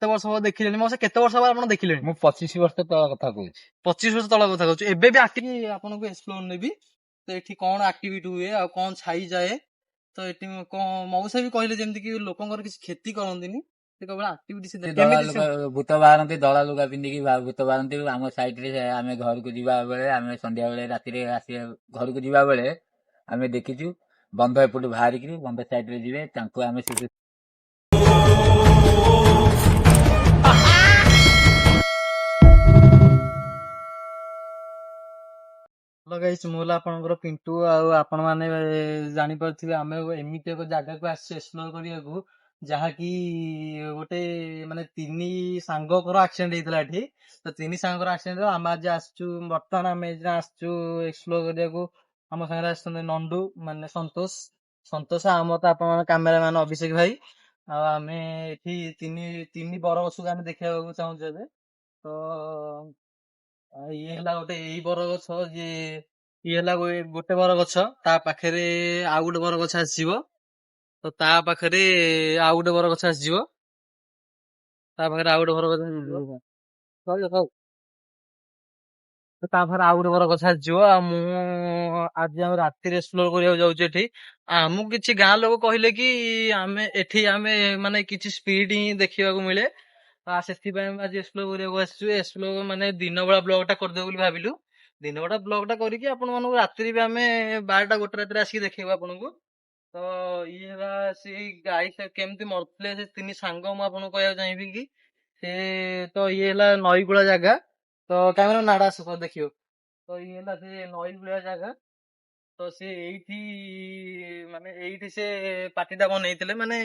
କେତେ ବର୍ଷ ହବ ଦେଖିଲେଣି ମଉସା? କେତେ ବର୍ଷ ହବ ଆପଣ ଦେଖିଲେଣି? ମୁଁ 25 ବର୍ଷ ତଳ କଥା କହୁଛି। 25 ବର୍ଷ ତଳ କଥା କହୁଛୁ। ଏବେ ବି ଆପଣଙ୍କୁ ଏକ୍ସପ୍ଲୋର ନେବି ତ ଏଠି କଣ ଆକ୍ଟିଭିଟି ହୁଏ ଆଉ କଣ ଛାଇ ଯାଏ। ତ ଏଠି କଣ ମଉସା ବି କହିଲେ ଯେମିତି କି ଲୋକଙ୍କର କିଛି କ୍ଷତି କରନ୍ତିନି, ସେ କେବଳ ଆକ୍ଟିଭିଟି ଦଳା ଲୁଗା ଭୂତ ବାହାରନ୍ତି, ଦଳା ଲୁଗା ପିନ୍ଧିକି ଭୂତ ବାହାରନ୍ତି। ଆମ ସାଇଡ୍ ରେ ଆମେ ଘରକୁ ଯିବା ବେଳେ, ଆମେ ସନ୍ଧ୍ୟା ବେଳେ ରାତିରେ ଆସିବା ଘରକୁ ଯିବା ବେଳେ ଆମେ ଦେଖିଛୁ ବନ୍ଧ ଏପଟୁ ବାହାରିକିରି ବନ୍ଧ ସାଇଡ୍ ରେ ଯିବେ, ତାଙ୍କୁ ଆମେ ଗାଇସ୍, ମୁଁ ହେଲା ଆପଣଙ୍କର ପିଣ୍ଟୁ। ଆଉ ଆପଣ ମାନେ ଜାଣିପାରୁଥିବେ ଆମେ ଏମିତି ଏକ ଜାଗାକୁ ଆସିଛୁ ଏକ୍ସପ୍ଲୋର କରିବାକୁ, ଯାହାକି ଗୋଟେ ମାନେ 3 ସାଙ୍ଗଙ୍କର ଆକ୍ସିଡେଣ୍ଟ ହେଇଥିଲା ଏଠି। ତ 3 ସାଙ୍ଗଙ୍କର ଆକ୍ସିଡେଣ୍ଟ, ଆମେ ଆଜି ଆସିଛୁ, ବର୍ତ୍ତମାନ ଆମେ ଆସିଛୁ ଏକ୍ସପ୍ଲୋର କରିବାକୁ। ଆମ ସାଙ୍ଗରେ ଆସିଛନ୍ତି ନଣ୍ଡୁ ମାନେ ସନ୍ତୋଷ ଆଉ ମତେ ଆପଣ କ୍ୟାମେରାମ୍ୟାନ ଅଭିଷେକ ଭାଇ। ଆଉ ଆମେ ଏଠି ତିନି ବର ଗଛକୁ ଆମେ ଦେଖିବାକୁ ଚାହୁଁଛୁ ଏବେ। ତ ଇଏ ହେଲା ଗୋଟେ ଏଇ ବରଗଛ, ଇଏ ହେଲା ଗୋଟେ ବରଗଛ, ତା ପାଖରେ ଆଉ ଗୋଟେ ବରଗଛ ଆସିଯିବ। ତ ତା ପାଖରେ ଆଉ ଗୋଟେ ବରଗଛ ଆସିଯିବ, ତା ପାଖରେ ଆଉ ଗୋଟେ ବରଗଛ ଆସିଯିବ। ତା ପାଖରେ ଆଉ ଗୋଟେ ବରଗଛ ଆସିଯିବ। ଆଉ ମୁଁ ଆଜି ଆମେ ରାତିରେ ଏକ୍ସପ୍ଲୋର କରିବାକୁ ଯାଉଛୁ ଏଠି। ଆମକୁ କିଛି ଗାଁ ଲୋକ କହିଲେ କି ଆମେ ମାନେ କିଛି ସ୍ପିଡ ହିଁ ଦେଖିବାକୁ ମିଳେ। ସେଥିପାଇଁ ଆମେ ଆଜି ଏକ୍ସପ୍ଲୋର କରିବାକୁ ଆସିଛୁ। ଏକ୍ସପ୍ଲୋର ମାନେ ଦିନ ବେଳା ବ୍ଲଗ ଟା କରିଦେବୁ ବୋଲି ଭାବିଲୁ। ଦିନ ବେଳା ବ୍ଲଗ ଟା କରିକି ଆପଣ ମାନଙ୍କୁ ରାତିରେ ବି ଆମେ 12ଟା 1 ରାତିରେ ଆସିକି ଦେଖେଇବୁ ଆପଣଙ୍କୁ। ତ ଇଏ ହେଲା ସେଇ ଗାଈ କେମିତି ମରୁଥିଲେ ସେ 3 ସାଙ୍ଗ, ମୁଁ ଆପଣଙ୍କୁ କହିବାକୁ ଚାହିଁବି କି ସେ ତ ଇଏ ହେଲା ନଈକୂଳ ଜାଗା। ତ କ୍ୟାମେରା ନାଡା ଆସ ଦେଖିବ। ତ ଇଏ ହେଲା ସେ ନଈକୂଳିଆ ଜାଗା। ତ ସେ ଏଇଠି ସେ ପାର୍ଟିଟା ବନେଇଥିଲେ, ମାନେ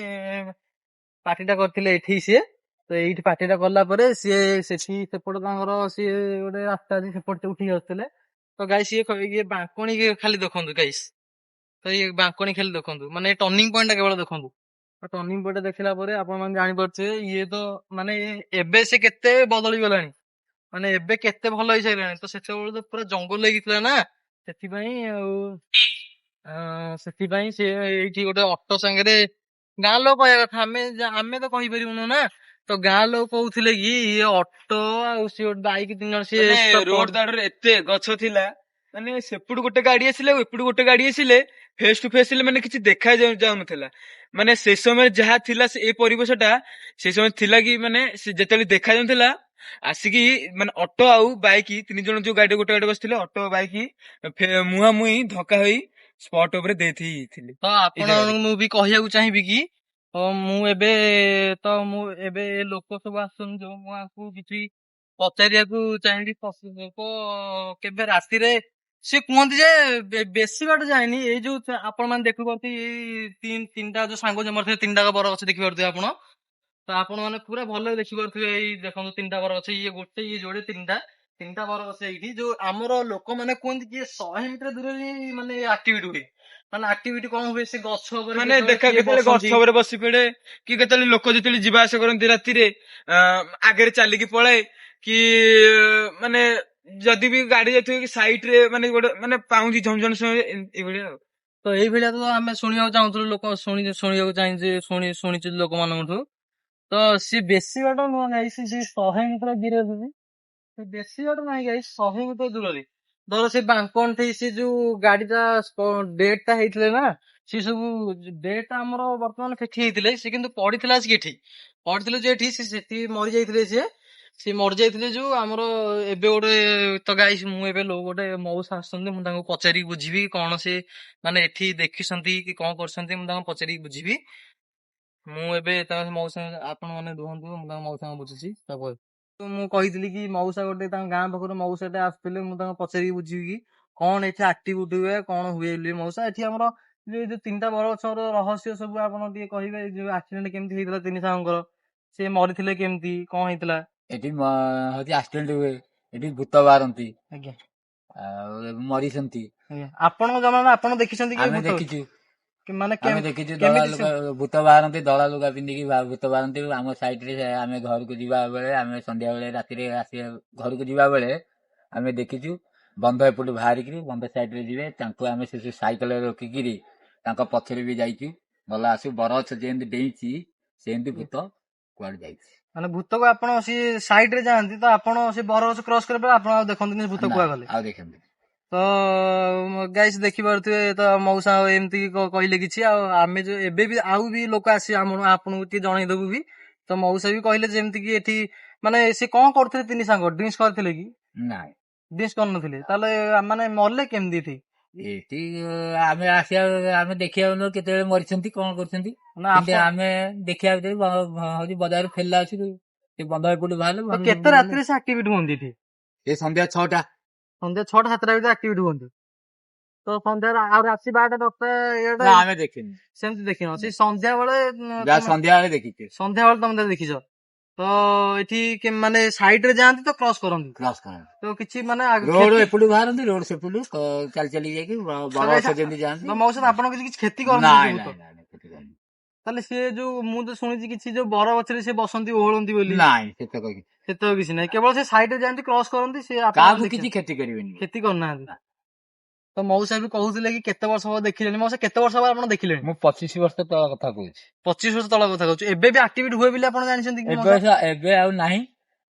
ପାର୍ଟିଟା କରିଥିଲେ ଏଠି ସିଏ। ତ ଏଇଠି ପାର୍ଟିଟା କଲା ପରେ ସିଏ ସେପଟେ ତାଙ୍କର ସିଏ ଗୋଟେ ରାସ୍ତା ଅଛି, ସେପଟେ ଉଠିକି ଆସୁଥିଲେ। ତ ଗାଇସ୍ ଇଏ ବାଙ୍କଣି ଖାଲି ଦେଖନ୍ତୁ ଗାଇସ୍। ତ ଇଏ ବାଙ୍କଣି ଖାଲି ଦେଖନ୍ତୁ, ମାନେ ଟର୍ଣ୍ଣିଂ ପଏଣ୍ଟ ଟା କେବଳ ଦେଖନ୍ତୁ। ଟର୍ଣ୍ଣିଂ ପଏଣ୍ଟ ଦେଖିଲା ପରେ ଆପଣ ମାନେ ଜାଣିପାରୁଥିବେ ଇଏ ତ ମାନେ ଏବେ ସେ କେତେ ବଦଳି ଗଲାଣି, ମାନେ ଏବେ କେତେ ଭଲ ହେଇସାରିଲାଣି। ତ ସେତେବେଳେ ତ ପୁରା ଜଙ୍ଗଲ ହେଇଥିଲା ନା, ସେଥିପାଇଁ ସେ ଏଇଠି ଗୋଟେ ଅଟୋ ସାଙ୍ଗରେ ଗାଁ ଲୋକ କହିବା କଥା, ଆମେ ତ କହିପାରିବୁନୁ ନା। ତ ଗାଁ ଲୋକ କହୁଥିଲେ କି ଇଏ ଅଟୋ ଆଉ ସିଏ ଗୋଟେ ବାଇକ୍ 3 ଜଣ ସିଏ ରୋଡ ଦାଡରେ ଏତେ ଗଛ ଥିଲା, ମାନେ ସେପଟୁ ଗୋଟେ ଗାଡି ଆସିଲେ ଏପଟୁ ଗୋଟେ ଗାଡି ଆସିଲେ ଫେସ୍ ଟୁ ଫେସ୍ ମାନେ କିଛି ଦେଖା ଯାଉନଥିଲା। ମାନେ ସେ ସମୟରେ ଯାହା ଥିଲା ଏ ପରିବେଶ ଟା ସେ ସମୟ ଥିଲା କି ମାନେ ସେ ଯେତେବେଳେ ଦେଖା ଯାଉଥିଲା ଆସିକି ମାନେ ଅଟୋ ଆଉ ବାଇକ୍ 3 ଜଣ ଯୋଉ ଗାଡି ଗୋଟେ ଗାଡି ବସିଥିଲେ, ଅଟୋ ବାଇକ୍ ମୁହାଁମୁହିଁ ଧକ୍କା ହୋଇ ସ୍ପଟ ଉପରେ ଦେଇଥିଲେ। ତ ଆପଣଙ୍କୁ ମୁଁ ବି କହିବାକୁ ଚାହିଁବି କି ମୁଁ ଏବେ ଲୋକ ସବୁ ଆସୁଛନ୍ତି ଯୋଉ, ମୁଁ ଆଙ୍କୁ କିଛି ପଚାରିବାକୁ ଚାହିଁବି। ଲୋକ କେବେ ରାତିରେ ସେ କୁହନ୍ତି ଯେ ବେଶୀ ବାଟ ଯାଏନି, ଏଇ ଯୋଉ ଆପଣ ମାନେ ଦେଖିପାରୁଥିବେ ଏଇ ତିନିଟା ଯୋଉ ସାଙ୍ଗ ଜମା 3ଟା ବର ଗଛ ଦେଖିପାରୁଥିବେ ଆପଣ। ତ ଆପଣ ମାନେ ପୁରା ଭଲରେ ଦେଖିପାରୁଥିବେ। ଏଇ ଦେଖନ୍ତୁ 3ଟା ବର ଗଛ, ଇଏ ଗୋଟେ ଇଏ ଯୋଡେ 3ଟା ବର ଗଛ ଏଇଠି। ଯୋଉ ଆମର ଲୋକମାନେ କୁହନ୍ତି କି 100 ମିଟର ଦୂରରେ ମାନେ ଆକ୍ଟିଭିଟି ହୁଏ। ମାନେ ଆକ୍ଟିଭିଟି କଣ ହୁଏ, ସେ ଗଛ ଉପରେ ମାନେ ଦେଖା କେତେବେଳେ ଗଛ ଉପରେ ବସି ପଡେ, କି କେତେବେଳେ ଲୋକ ଯେତେବେଳେ ଯିବା ଆସିବା କରନ୍ତି ରାତିରେ ଆଗରେ ଚାଲିକି ପଳାଏ, କି ମାନେ ଯଦି ବି ଗାଡି ଯାଇଥିବ କି ସାଇଡ ରେ ମାନେ ଗୋଟେ ମାନେ ପାଉଁଜି ଝମଝମ ଏଇଭଳିଆ ଆଉ। ତ ଏଇଭଳିଆ ତ ଆମେ ଶୁଣିବାକୁ ଚାହୁଁଥିଲୁ, ଲୋକ ଶୁଣିବାକୁ ଚାହିଁଛୁ ଶୁଣିଛୁ ଲୋକମାନଙ୍କଠୁ। ତ ସିଏ ବେଶୀ ବାଟ ନୁହଁ ଗାଈ, ସେ 100 ମିଟର ଦୂରରେ, ସେ ବେଶୀ ବାଟ ନାହିଁ ଗାଈ, 100 ମିଟର ଦୂରରେ। ଧର ସେ ବାଙ୍କଣ୍ଠି ସେ ଯୋଉ ଗାଡିଟା ଡେଟ୍ ଟା ହେଇଥିଲେ ନା, ସେ ସବୁ ଡେଟ୍ ଟା ଆମର ବର୍ତ୍ତମାନ ସେଠି ହେଇଥିଲେ, ସେ କିନ୍ତୁ ପଡିଥିଲା ଆସିକି ଏଠି ପଡିଥିଲେ ଯେ ଏଠି ସେଠି ମରି ଯାଇଥିଲେ। ସିଏ ମରିଯାଇଥିଲେ ଯୋଉ ଆମର ଏବେ ଗୋଟେ ତ ଗାଈ, ମୁଁ ଏବେ ଗୋଟେ ମଉସା ଆସୁଛନ୍ତି, ମୁଁ ତାଙ୍କୁ ପଚାରିକି ବୁଝିବି କଣ ସେ ମାନେ ଏଠି ଦେଖିଛନ୍ତି କି କଣ କରୁଛନ୍ତି, ମୁଁ ତାଙ୍କୁ ପଚାରିକି ବୁଝିବି। ମୁଁ ଏବେ ତାଙ୍କ ମଉସା, ଆପଣ ମାନେ ରୁହନ୍ତୁ, ମୁଁ ତାଙ୍କ ମଉସାଙ୍କୁ ବୁଝୁଛି। ତାପରେ ମୁଁ କହିଥିଲି କି ମଉସା ଗୋଟେ ତାଙ୍କ ଗାଁ ପାଖରୁ ମଉସାଟେ ଆସୁଥିଲେ, ମୁଁ ତାଙ୍କୁ ପଚାରିକି ବୁଝିବି କି କଣ ଏଠି ଆକ୍ଟିଭିଟି ହୁଏ, କଣ ହୁଏ ବୋଲି। ମଉସା ଏଠି ଆମର ଯୋଉ 3ଟା ବର ଗଛର ରହସ୍ୟ ସବୁ ଆପଣ ଟିକେ କହିବେ। ଯୋଉ ଆକ୍ସିଡେଣ୍ଟ କେମିତି ହେଇଥିଲା 3 ସାଙ୍ଗଙ୍କର, ସେ ମରିଥିଲେ କେମିତି, କଣ ହେଇଥିଲା? ଏଠି ହଉଛି ଆକ୍ସିଡେଣ୍ଟ ହୁଏ, ଏଠି ଭୂତ ବାହାରନ୍ତି। ଆଜ୍ଞା। ଆଉ ମରିଛନ୍ତି। ଆପଣଙ୍କ ଜମାନା ଆପଣ ଦେଖିଛନ୍ତି କି? ଆମେ ଦେଖିଛୁ, ମାନେ ଆମେ ଦେଖିଛୁ ଦଳା ଲୁଗା ଭୂତ ବାହାରନ୍ତି, ଦଳା ଲୁଗା ପିନ୍ଧିକି ଭୂତ ବାହାରନ୍ତି। ଆମ ସାଇଡ୍ ରେ ଆମେ ଘରକୁ ଯିବା ବେଳେ, ଆମେ ସନ୍ଧ୍ୟା ବେଳେ ରାତିରେ ଆସିବା ଘରକୁ ଯିବା ବେଳେ ଆମେ ଦେଖିଛୁ ବନ୍ଧ ଏପଟୁ ବାହାରିକିରି ବନ୍ଧ ସାଇଡ୍ ରେ ଯିବେ, ତାଙ୍କୁ ଆମେ ସେ ସାଇକେଲରେ ରଖିକିରି ତାଙ୍କ ପଛରେ ବି ଯାଇଛୁ। ଗଲା ଆସୁ ବରଗଛ ଯେମିତି ଡେଇଁଛି ସେମିତି ଭୂତ କୁଆଡେ ଯାଇଛି। ମାନେ ଭୂତକୁ ଆପଣ ସେ ସାଇଡ ରେ ଯାଆନ୍ତି ତ ଆପଣ ସେ ବରଗଛ କ୍ରସ କରିବା ପରେ ଆପଣ ଆଉ ଦେଖନ୍ତିନି ଭୂତ କୁଆ ଗଲେ। ଆଉ ଦେଖନ୍ତୁ ତ ଗାଇସ୍ ଦେଖିପାରୁଥିବେ ତ ମଉସା ଏମିତି କହିଲେ କିଛି ଆଉ ଆମେ ଯୋଉ ଏବେ ବି ଆଉ ବି ଲୋକ ଆସିବେ ଆପଣଙ୍କୁ ଟିକେ ଜଣେଇଦବୁ ବି ତ ମଉସା ବି କହିଲେ ଯେମିତି କି ଏଠି ମାନେ ସେ କଣ କରୁଥିଲେ ତିନି ସାଙ୍ଗ ଡ୍ରିଙ୍କସ କରିଥିଲେ କି ନାଇଁ ଡ୍ରିଙ୍କସ କରିନଥିଲେ ତାହେଲେ ମାନେ ମଲେ କେମିତି ଏଠି ଏଠି ଆମେ ଆସିବା ଆମେ ଦେଖିବାକୁ କେତେବେଳେ ମରିଛନ୍ତି କଣ କରୁଛନ୍ତି ନା କିନ୍ତୁ ଆପଣ ଆମେ ଦେଖିବା ଭିତରେ ହଉଛି ବଜାରରୁ ଫେରିଲା ଅଛି ସେ ବନ୍ଧ ଏପଟୁ ବାହାରିଲେ ତ କେତେ ରାତିରେ ସେ ଆକ୍ଟିଭିଟି ହୁଅନ୍ତି ଏଠି ଏ ସନ୍ଧ୍ୟା 6ଟା ସନ୍ଧ୍ୟା 6ଟା 7ଟା ଭିତରେ ଆକ୍ଟିଭିଟି ହୁଅନ୍ତି ତ ସନ୍ଧ୍ୟାରେ ଆଉ ରାତି 12ଟା 10ଟା ଏଇଟା ନା ଆମେ ଦେଖିନୁ ସେମିତି ଦେଖିନ ସେ ସନ୍ଧ୍ୟା ବେଳେ ଯାହା ସନ୍ଧ୍ୟା ବେଳେ ଦେଖିଛୁ ସନ୍ଧ୍ୟା ବେଳେ ତମେ ଦେଖିଛ ତ ଏଠି ମାନେ ସାଇଡ ରେ ଯାଆନ୍ତି ତ କ୍ରସ କରନ୍ତି କ୍ରସ କରନ୍ତି ତ କିଛି ମାନେ ରୋଡ ଏପଟୁ ବାହାରନ୍ତି ରୋଡ ସେପଟୁ ଚାଲି ଚାଲି ଯାଇକି ବଡ ଗଛ ଯେମିତି ଯାଆନ୍ତି ତ ମଉସା ଆପଣ କିଛି କ୍ଷତି କରନ୍ତି ନାଇଁ ନାଇଁ ନାଇଁ କ୍ଷତି କରନ୍ତି ତାହେଲେ ସିଏ ଯୋଉ ମୁଁ ତ ଶୁଣିଛି କିଛି ଯୋଉ ବର ଗଛରେ ସେ ବସନ୍ତି ଓହଳନ୍ତି ବୋଲି ନାଇଁ ସେତକ କିଛି ନାହିଁ କେବଳ ସେ ସାଇଡ ରେ ଯାଆନ୍ତି କ୍ରସ କରନ୍ତି ସେ କାହାକୁ କିଛି କ୍ଷତି କରିବେନି କ୍ଷତି କରୁନାହାନ୍ତି ତ ମଉସା ବି କହୁଥିଲେ କି କେତେ ବର୍ଷ ହବ ଦେଖିଲେଣି ମଉସା କେତେ ବର୍ଷ ହବ ଆପଣ ଦେଖିଲେଣି ମୁଁ 25 ବର୍ଷ ତଳ କଥା କହୁଛି 25 ବର୍ଷ ତଳ କଥା କହୁଛୁ ଏବେ ବି ଆକ୍ଟିଭିଟି ହୁଏ ବୋଲି ଆପଣ ଜାଣିଛନ୍ତି କି ଏବେ ଆଉ ନାହିଁ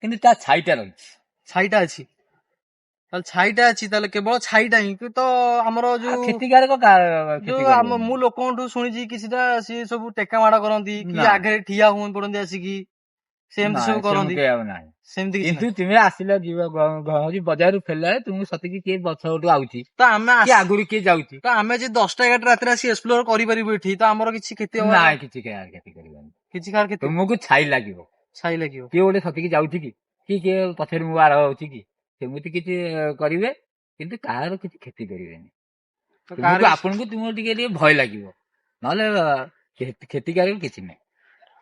କିନ୍ତୁ ତା ଛାଇଟା ରହିଛି ଛାଇଟା ଅଛି ତାହେଲେ ଛାଇଟା ଅଛି ତାହେଲେ କେବଳ ଛାଇଟା ହିଁ ତ ଆମର ଯୋଉ କ୍ଷତିକାରକ ମୁଁ ଲୋକଙ୍କଠୁ ଶୁଣିଛି କିଛିଟା ସିଏ ସବୁ ଟେକା ମାଡ କରନ୍ତି କି ଆଗରେ ଠିଆ ହୁଅ ପଡନ୍ତି ଆସିକି ସେମିତି ସବୁ କରନ୍ତି ସେମିତି କିନ୍ତୁ ତୁମେ ଆସିଲ ଯିବ ବଜାରରୁ ଫେରିଲା ବେଳେ ତୁମକୁ ସତିକି କିଏ ପଛ ପଟୁ ଆଉଛି ତ ଆମେ ଆଗରୁ କିଏ ଯାଉଛି ତ ଆମେ ଯେ 10ଟା 11ଟା ରାତିରେ ଆସି ଏକ୍ସପ୍ଲୋର କରିପାରିବୁ ଏଠି ତ ଆମର କିଛି କ୍ଷତି ହବ ନାଇଁ କିଛି କ୍ଷତି କରିବନି କିଛି କାହାର କ୍ଷତି ତୁମକୁ ଛାଇ ଲାଗିବ କିଏ ଗୋଟେ ସତିକି ଯାଉଛି କି କିଏ ପଛରେ ମୁଁ ଆର ହଉଛି କି ସେମିତି କିଛି କରିବେ କିନ୍ତୁ କାହାର କିଛି କ୍ଷତି କରିବେନି ଆପଣଙ୍କୁ ତୁମକୁ ଟିକେ ଟିକେ ଭୟ ଲାଗିବ ନହେଲେ କ୍ଷତିକାରକ କିଛି ନାହିଁ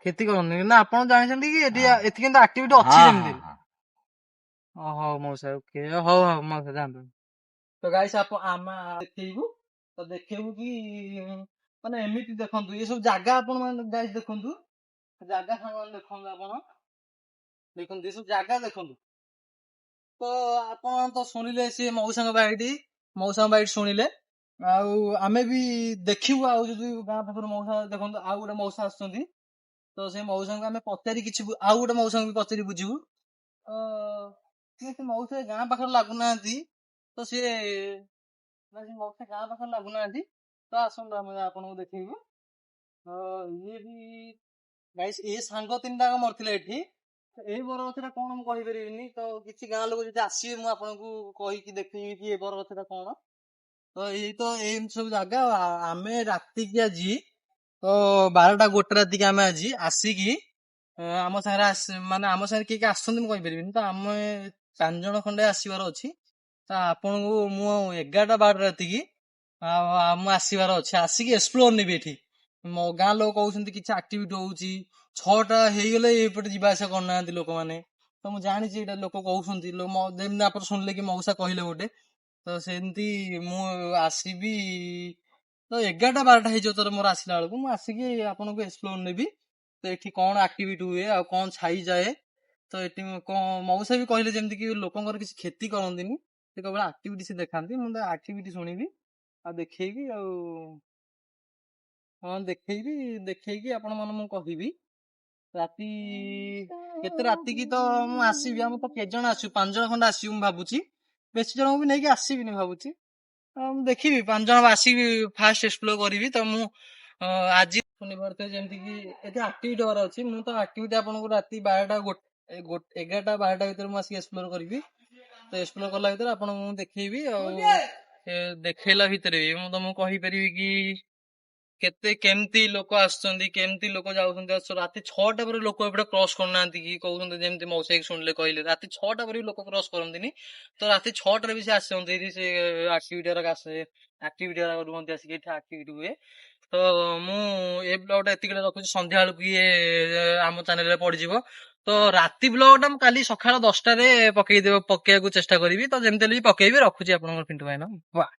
କ୍ଷତି କରନ୍ତି ନା ଆପଣ ଜାଣିଛନ୍ତି କି ଏଠି କିନ୍ତୁ ଆକ୍ଟିଭିଟି ଅଛି ସେମିତି ହଉ ମଉସା ଓକେ ହଉ ମଉସା ଯାଆନ୍ତୁ ତ ଗାଇସ୍ ଆମେ ଦେଖେଇବୁ ତ ଦେଖେଇବୁ କି ମାନେ ଏମିତି ଦେଖନ୍ତୁ ଏ ସବୁ ଜାଗା ଆପଣ ମାନେ ଗାଇସ୍ ଦେଖନ୍ତୁ ଜାଗା ସାଙ୍ଗମାନେ ଦେଖନ୍ତୁ ଆପଣ ଦେଖନ୍ତୁ ଏ ସବୁ ଜାଗା ଦେଖନ୍ତୁ ତ ଆପଣ ତ ଶୁଣିଲେ ସେ ମଉସାଙ୍କ ବାଇଟ୍ ଶୁଣିଲେ ଆଉ ଆମେ ବି ଦେଖିବୁ ଆଉ ଯଦି ଗାଁ ପାଖରୁ ମଉସା ଦେଖନ୍ତୁ ଆଉ ଗୋଟେ ମଉସା ଆସୁଛନ୍ତି ତ ସେ ମଉସାଙ୍କୁ ଆମେ ପଚାରି କିଛି ଆଉ ଗୋଟେ ମଉସାଙ୍କୁ ବି ପଚାରି ବୁଝିବୁ ସେ ମଉସା ଗାଁ ପାଖରେ ଲାଗୁନାହାନ୍ତି ତ ସିଏ ମଉସା ଗାଁ ପାଖରେ ଲାଗୁନାହାନ୍ତି ତ ଆସନ୍ତୁ ଆମେ ଆପଣଙ୍କୁ ଦେଖେଇବୁ ଇଏ ବି ଗାଇସ୍ ଏ ସାଙ୍ଗ ତିନିଟା ମରିଥିଲେ ଏଠି ଏଇ ବରଗଛଟା କଣ ମୁଁ କହିପାରିବିନି ତ କିଛି ଗାଁ ଲୋକ ଯଦି ଆସିବେ ମୁଁ ଆପଣଙ୍କୁ କହିକି ଦେଖେଇବି କି ଏ ବରଗଛଟା କଣ ତ ଏମିତି ସବୁ ଜାଗା ଆମେ ରାତିକି ଆଜି ତ 12ଟା 1 ରାତିକି ଆମେ ଆଜି ଆସିକି ଆମ ସାଙ୍ଗରେ ମାନେ ଆମ ସାଙ୍ଗରେ କିଏ ଆସୁଛନ୍ତି ମୁଁ କହିପାରିବିନି ତ ଆମେ 5 ଜଣ ଖଣ୍ଡେ ଆସିବାର ଅଛି ତ ଆପଣଙ୍କୁ ମୁଁ 11ଟା 12 ରାତିକି ମୁଁ ଆସିବାର ଅଛି ଆସିକି ଏକ୍ସପ୍ଲୋର ନେବି ଏଠି ମୋ ଗାଁ ଲୋକ କହୁଛନ୍ତି କିଛି ଆକ୍ଟିଭିଟି ହଉଛି 6ଟା ହେଇଗଲେ ଏପଟେ ଯିବା ଆସିବା କରୁନାହାନ୍ତି ଲୋକମାନେ ତ ମୁଁ ଜାଣିଛି ଏଇଟା ଲୋକ କହୁଛନ୍ତି ଯେମିତି ଆପଣ ଶୁଣିଲେ କି ମଉସା କହିଲେ ଗୋଟେ ତ ସେମିତି ମୁଁ ଆସିବି ତ 11ଟା 12ଟା ହେଇଯିବ ତୋର ମୋର ଆସିଲା ବେଳକୁ ମୁଁ ଆସିକି ଆପଣଙ୍କୁ ଏକ୍ସପ୍ଲୋର ନେବି ତ ଏଠି କଣ ଆକ୍ଟିଭିଟି ହୁଏ ଆଉ କଣ ଛାଇ ଯାଏ ତ ଏଠି କଣ ମଉସା ବି କହିଲେ ଯେମିତି କି ଲୋକଙ୍କର କିଛି କ୍ଷତି କରନ୍ତିନି ସେ କେବଳ ଆକ୍ଟିଭିଟି ସେ ଦେଖାନ୍ତି ମୁଁ ତ ଆକ୍ଟିଭିଟି ଶୁଣିବି ଆଉ ଦେଖେଇବି ଆଉ ହଁ ଦେଖେଇକି ଆପଣ ମାନେ ମୁଁ କହିବି ରାତି କେତେ ରାତିକି ତ ମୁଁ ଆସିବି ଆମେ ତ କେତେ ଜଣ ଆସିବୁ 5 ଜଣ ଖଣ୍ଡେ ଆସିବୁ ମୁଁ ଭାବୁଛି ବେଶୀ ଜଣଙ୍କୁ ବି ନେଇକି ଆସିବିନି ଭାବୁଛି ମୁଁ ଦେଖିବି 5 ଜଣ ଆସିବି ଫାଷ୍ଟ ଏକ୍ସପ୍ଲୋର କରିବି ତ ମୁଁ ଆଜି ଶୁଣିପାରୁଥିବେ ଯେମିତି କି ଏଠି ଆକ୍ଟିଭିଟି ହବାର ଅଛି ମୁଁ ତ ଆକ୍ଟିଭିଟି ଆପଣଙ୍କୁ ରାତି 11ଟା 12ଟା ଭିତରେ ମୁଁ ଆସିକି ଏକ୍ସପ୍ଲୋର କରିବି ତ ଏକ୍ସପ୍ଲୋର କଲା ଭିତରେ ଆପଣଙ୍କୁ ମୁଁ ଦେଖେଇବି ଆଉ ଦେଖେଇଲା ଭିତରେ ମୁଁ ତମକୁ କହିପାରିବି କି କେମିତି ଲୋକ ଆସୁଛନ୍ତି କେମିତି ଲୋକ ଯାଉଛନ୍ତି ରାତି 6ଟା ପରେ ଲୋକ ଏପଟେ କ୍ରସ କରୁନାହାନ୍ତି କି କହୁଛନ୍ତି ଯେମିତି ମଉସାଇକି ଶୁଣିଲେ କହିଲେ ରାତି 6ଟା ପରେ ବି ଲୋକ କ୍ରସ କରନ୍ତିନି ତ ରାତି 6ଟାରେ ବି ସେ ଆସନ୍ତି ସେ ଆକ୍ଟିଭିଟି ରୁହନ୍ତି ଆସିକି ଏଠି ଆକ୍ଟିଭିଟି ହୁଏ ତ ମୁଁ ଏ ବ୍ଲଗଟା ଏତିକି ରଖୁଛି ସନ୍ଧ୍ୟା ବେଳକୁ ଇଏ ଆମ ଚ୍ୟାନେଲରେ ପଡିଯିବ ତ ରାତି ବ୍ଲଗଟା ମୁଁ କାଲି ସକାଳ 10ଟାରେ ପକେଇବାକୁ ଚେଷ୍ଟା କରିବି ତ ଯେମିତି ହେଲେ ବି ପକେଇବି ରଖୁଛି ଆପଣଙ୍କର ପିଣ୍ଟୁ ଭାଇନା।